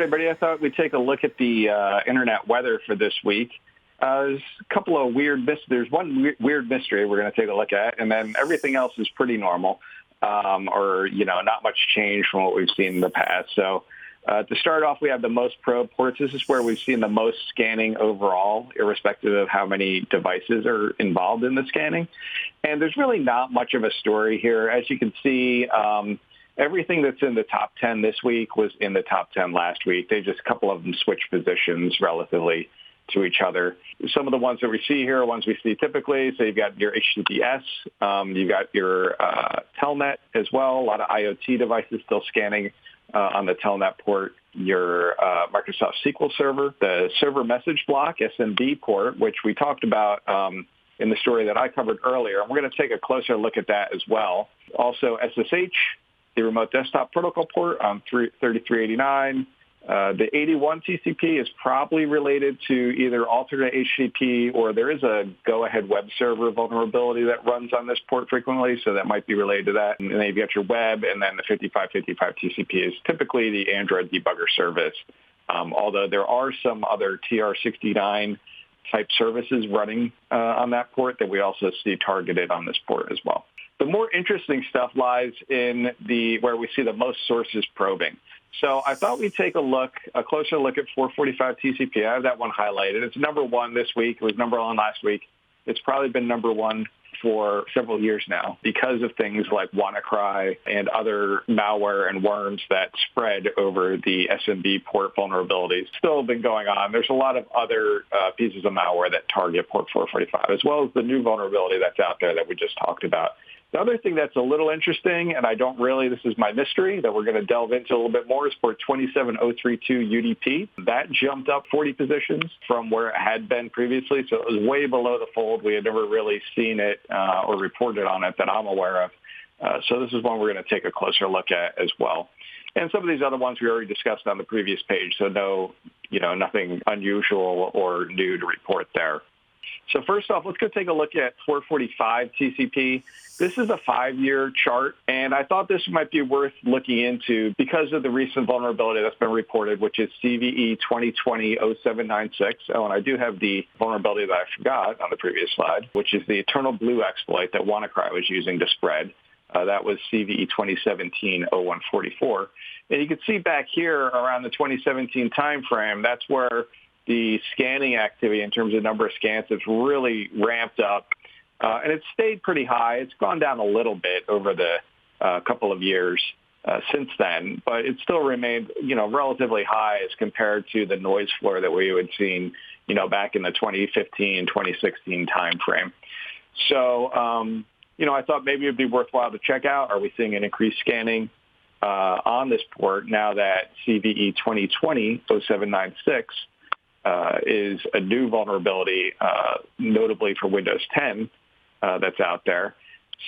everybody. I thought we'd take a look at the internet weather for this week. There's a couple of there's one weird mystery we're going to take a look at, and then everything else is pretty normal, not much change from what we've seen in the past. So to start off, we have the most probe ports. This is where we've seen the most scanning overall, irrespective of how many devices are involved in the scanning. And there's really not much of a story here. As you can see, everything that's in the top 10 this week was in the top 10 last week. A couple of them switched positions relatively to each other. Some of the ones that we see here are ones we see typically. So you've got your HTTPS, you've got your Telnet as well. A lot of IoT devices still scanning on the Telnet port. Your Microsoft SQL Server, the server message block, SMB port, which we talked about in the story that I covered earlier. And we're going to take a closer look at that as well. Also SSH, the remote desktop protocol port on 3389. The 81 TCP is probably related to either alternate HTTP or there is a go-ahead web server vulnerability that runs on this port frequently, so that might be related to that. And then you've got your web, and then the 5555 TCP is typically the Android debugger service, although there are some other TR69 type services running on that port that we also see targeted on this port as well. The more interesting stuff lies in where we see the most sources probing. So I thought we'd take a closer look at 445 TCP. I have that one highlighted. It's number one this week. It was number one last week. It's probably been number one for several years now because of things like WannaCry and other malware and worms that spread over the SMB port vulnerabilities. Still been going on. There's a lot of other pieces of malware that target port 445, as well as the new vulnerability that's out there that we just talked about. The other thing that's a little interesting, and this is my mystery that we're going to delve into a little bit more, is port 27032 UDP. That jumped up 40 positions from where it had been previously, so it was way below the fold. We had never really seen it or reported on it that I'm aware of. So this is one we're going to take a closer look at as well. And some of these other ones we already discussed on the previous page, so nothing unusual or new to report there. So first off, let's go take a look at 445 TCP. This is a 5-year chart, and I thought this might be worth looking into because of the recent vulnerability that's been reported, which is CVE 2020-0796. Oh, and I do have the vulnerability that I forgot on the previous slide, which is the Eternal Blue exploit that WannaCry was using to spread. That was CVE 2017-0144. And you can see back here around the 2017 timeframe, that's where the scanning activity in terms of number of scans has really ramped up. And it's stayed pretty high. It's gone down a little bit over the couple of years since then, but it still remained, relatively high as compared to the noise floor that we had seen, back in the 2015, 2016 timeframe. So, I thought maybe it'd be worthwhile to check out, are we seeing an increased scanning on this port now that CVE 2020-0796 is a new vulnerability, notably for Windows 10, that's out there.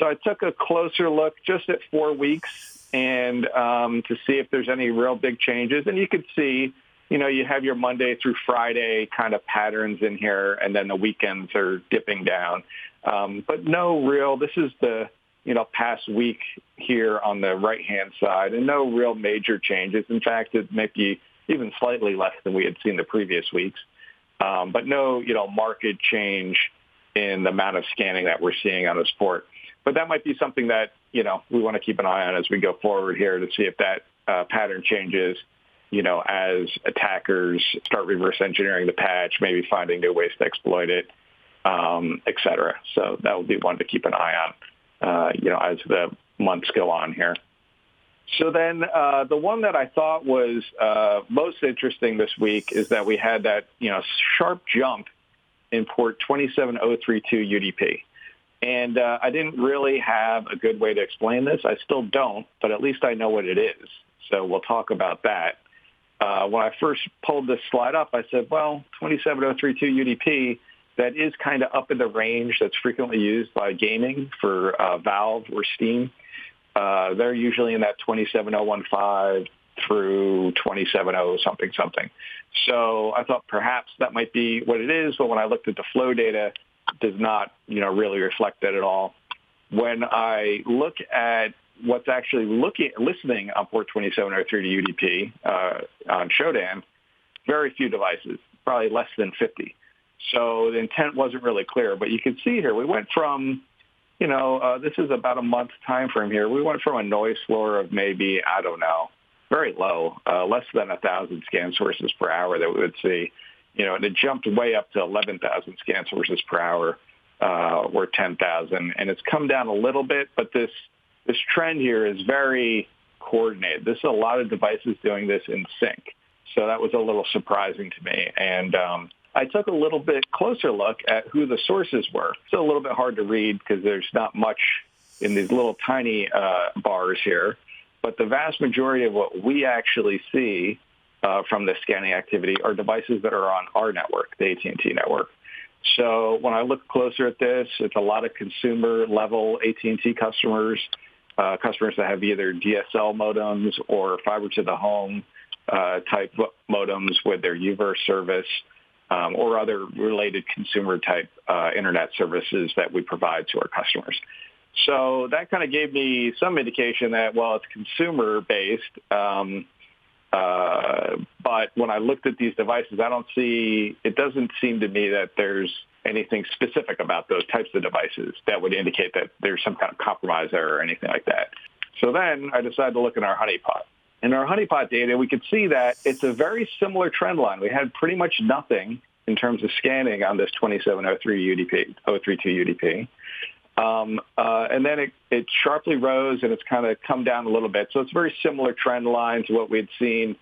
So I took a closer look just at 4 weeks and to see if there's any real big changes. And you could see, you have your Monday through Friday kind of patterns in here, and then the weekends are dipping down. But this is the, past week here on the right-hand side, and no real major changes. In fact, it may be even slightly less than we had seen the previous weeks. But no, marked change in the amount of scanning that we're seeing on this port. But that might be something that, we want to keep an eye on as we go forward here to see if that pattern changes, as attackers start reverse engineering the patch, maybe finding new ways to exploit it, et cetera. So that would be one to keep an eye on, as the months go on here. So then the one that I thought was most interesting this week is that we had that, sharp jump in port 27032 UDP. And I didn't really have a good way to explain this. I still don't, but at least I know what it is. So we'll talk about that. When I first pulled this slide up, I said, 27032 UDP, that is kind of up in the range that's frequently used by gaming for Valve or Steam. They're usually in that 27015 through 270 something. So I thought perhaps that might be what it is, but when I looked at the flow data, it does not, really reflect that at all. When I look at what's actually listening on port 2703 to UDP on Shodan, very few devices, probably less than 50. So the intent wasn't really clear. But you can see here, we went from, this is about a month time frame here. We went from a noise floor of maybe, I don't know, very low, less than 1,000 scan sources per hour that we would see, and it jumped way up to 11,000 scan sources per hour, or 10,000. And it's come down a little bit, but this trend here is very coordinated. This is a lot of devices doing this in sync. So that was a little surprising to me. And I took a little bit closer look at who the sources were. It's a little bit hard to read because there's not much in these little tiny bars here. But the vast majority of what we actually see from this scanning activity are devices that are on our network, the AT&T network. So when I look closer at this, it's a lot of consumer-level AT&T customers, customers that have either DSL modems or fiber-to-the-home type modems with their UVerse service, or other related consumer-type internet services that we provide to our customers. So that kind of gave me some indication that, well, it's consumer-based, but when I looked at these devices, it doesn't seem to me that there's anything specific about those types of devices that would indicate that there's some kind of compromise there or anything like that. So then I decided to look in our honeypot. In our honeypot data, we could see that it's a very similar trend line. We had pretty much nothing in terms of scanning on this 2703 UDP, 032 UDP. And then it sharply rose, and it's kind of come down a little bit. So it's a very similar trend line to what we had seen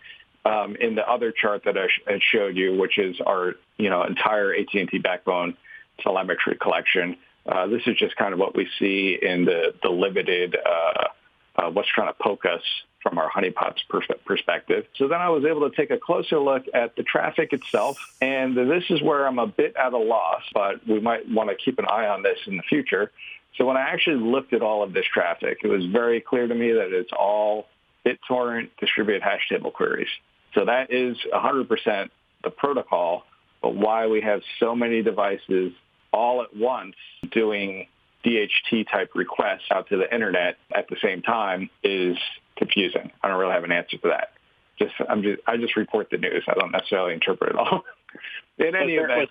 in the other chart that I had showed you, which is our entire AT&T backbone telemetry collection. This is just kind of what we see in the limited what's trying to poke us from our honeypot's perspective. So then I was able to take a closer look at the traffic itself, and this is where I'm a bit at a loss, but we might want to keep an eye on this in the future. So when I actually looked at all of this traffic, it was very clear to me that it's all BitTorrent distributed hash table queries. So that is 100% the protocol, but why we have so many devices all at once doing DHT-type requests out to the internet at the same time is confusing. I don't really have an answer for that. I just report the news. I don't necessarily interpret it all. In any event,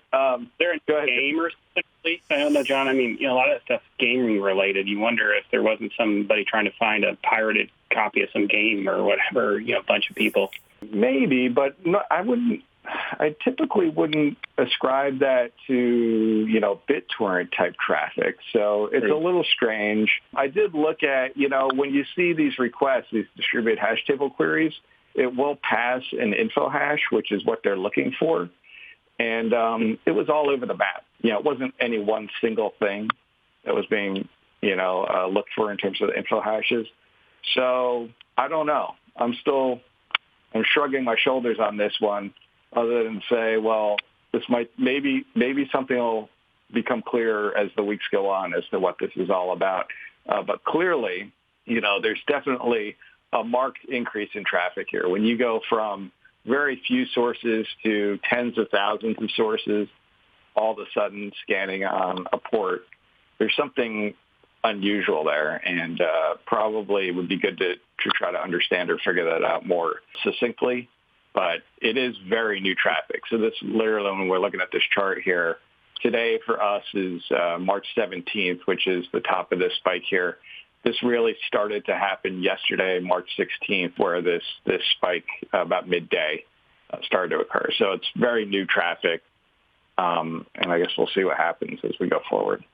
there a game or something? I don't know, John. I mean, a lot of that stuff's gaming related. You wonder if there wasn't somebody trying to find a pirated copy of some game or whatever. A bunch of people. Maybe, but no, I wouldn't. I typically wouldn't ascribe that to, BitTorrent type traffic. So it's a little strange. I did look at, when you see these requests, these distributed hash table queries, it will pass an info hash, which is what they're looking for. And it was all over the map. It wasn't any one single thing that was being, looked for in terms of the info hashes. So I don't know. I'm shrugging my shoulders on this one, other than say, well, this maybe something will become clearer as the weeks go on as to what this is all about. But clearly, there's definitely a marked increase in traffic here. When you go from very few sources to tens of thousands of sources, all of a sudden scanning on a port, there's something unusual there, and probably would be good to try to understand or figure that out more succinctly. But it is very new traffic. So this literally, when we're looking at this chart here, today for us is March 17th, which is the top of this spike here. This really started to happen yesterday, March 16th, where this spike about midday started to occur. So it's very new traffic, and I guess we'll see what happens as we go forward.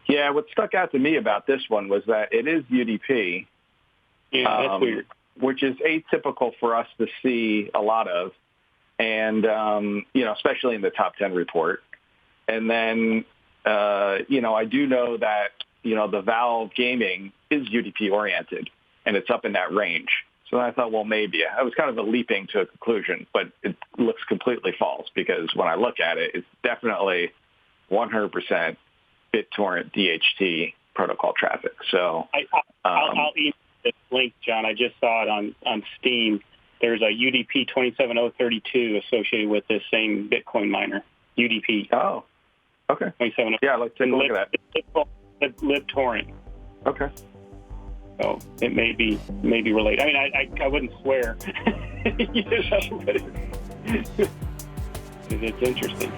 Yeah, what stuck out to me about this one was that it is UDP. Yeah, that's weird. Which is atypical for us to see a lot of, and, especially in the top 10 report. And then, I do know that, the Valve gaming is UDP oriented, and it's up in that range. So I thought, well, maybe. I was kind of leaping to a conclusion, but it looks completely false because when I look at it, it's definitely 100% BitTorrent DHT protocol traffic. So I'll email this link, John. I just saw it on Steam. There's a UDP 27032 associated with this same Bitcoin miner, UDP. Oh, okay. 270. Yeah, let's take a look at that. BitTorrent. Okay. So it may be related. I mean, I wouldn't swear, but it's interesting.